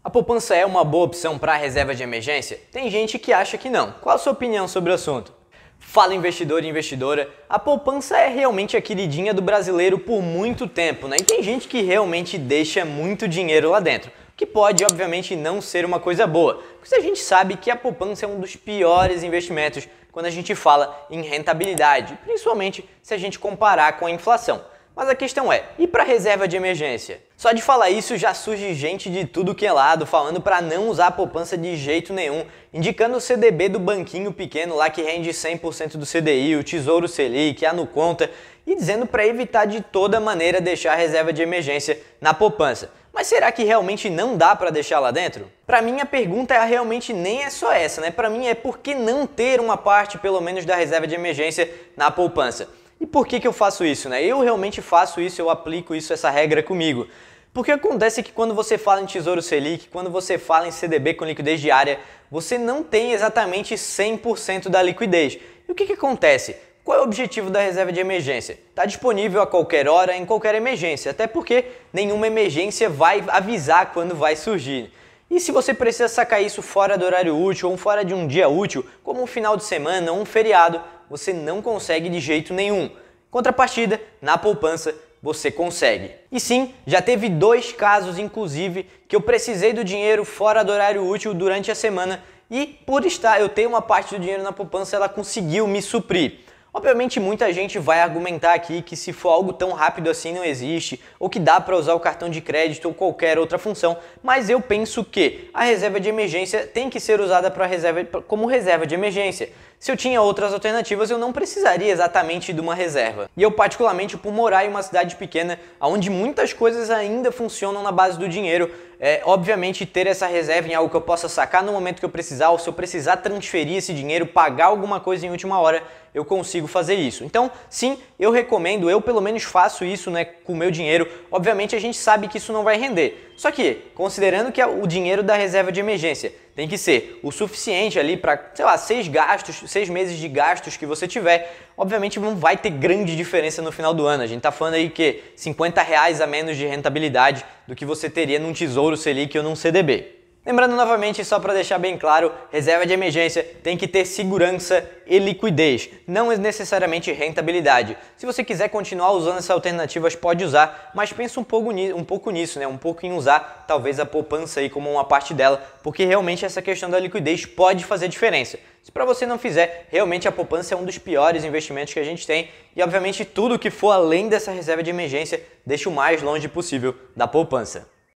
A poupança é uma boa opção para a reserva de emergência? Tem gente que acha que não. Qual a sua opinião sobre o assunto? Fala investidor e investidora, a poupança é realmente a queridinha do brasileiro por muito tempo, né? E tem gente que realmente deixa muito dinheiro lá dentro, o que pode, obviamente, não ser uma coisa boa, porque a gente sabe que a poupança é um dos piores investimentos quando a gente fala em rentabilidade, principalmente se a gente comparar com a inflação. Mas a questão é, e para reserva de emergência? Só de falar isso já surge gente de tudo que é lado falando para não usar a poupança de jeito nenhum, indicando o CDB do banquinho pequeno lá que rende 100% do CDI, o Tesouro Selic, a Nuconta, e dizendo para evitar de toda maneira deixar a reserva de emergência na poupança. Mas será que realmente não dá para deixar lá dentro? Para mim a pergunta realmente nem é só essa, né? Para mim é por que não ter uma parte pelo menos da reserva de emergência na poupança? E por que eu faço isso, né? Eu realmente faço isso, eu aplico isso, essa regra comigo. Porque acontece que quando você fala em Tesouro Selic, quando você fala em CDB com liquidez diária, você não tem exatamente 100% da liquidez. E o que acontece? Qual é o objetivo da reserva de emergência? Está disponível a qualquer hora, em qualquer emergência, até porque nenhuma emergência vai avisar quando vai surgir. E se você precisa sacar isso fora do horário útil ou fora de um dia útil, como um final de semana ou um feriado, você não consegue de jeito nenhum. Contrapartida, na poupança, você consegue. E sim, já teve 2 casos, inclusive, que eu precisei do dinheiro fora do horário útil durante a semana e, por eu ter uma parte do dinheiro na poupança, ela conseguiu me suprir. Obviamente muita gente vai argumentar aqui que se for algo tão rápido assim não existe, ou que dá para usar o cartão de crédito ou qualquer outra função, mas eu penso que a reserva de emergência tem que ser usada como reserva de emergência. Se eu tinha outras alternativas, eu não precisaria exatamente de uma reserva. E eu particularmente, por morar em uma cidade pequena, onde muitas coisas ainda funcionam na base do dinheiro, obviamente ter essa reserva em algo que eu possa sacar no momento que eu precisar, ou se eu precisar transferir esse dinheiro, pagar alguma coisa em última hora, eu consigo fazer isso. Então, sim, eu recomendo, eu pelo menos faço isso, né, com o meu dinheiro. Obviamente a gente sabe que isso não vai render. Só que, considerando que o dinheiro da reserva de emergência tem que ser o suficiente ali para, sei lá, 6 meses de gastos que você tiver, obviamente não vai ter grande diferença no final do ano. A gente tá falando aí que R$50 a menos de rentabilidade do que você teria num Tesouro Selic ou num CDB. Lembrando novamente, só para deixar bem claro, reserva de emergência tem que ter segurança e liquidez, não necessariamente rentabilidade. Se você quiser continuar usando essas alternativas, pode usar, mas pensa um pouco nisso, né? Um pouco em usar talvez a poupança aí como uma parte dela, porque realmente essa questão da liquidez pode fazer diferença. Se para você não fizer, realmente a poupança é um dos piores investimentos que a gente tem e obviamente tudo que for além dessa reserva de emergência deixa o mais longe possível da poupança.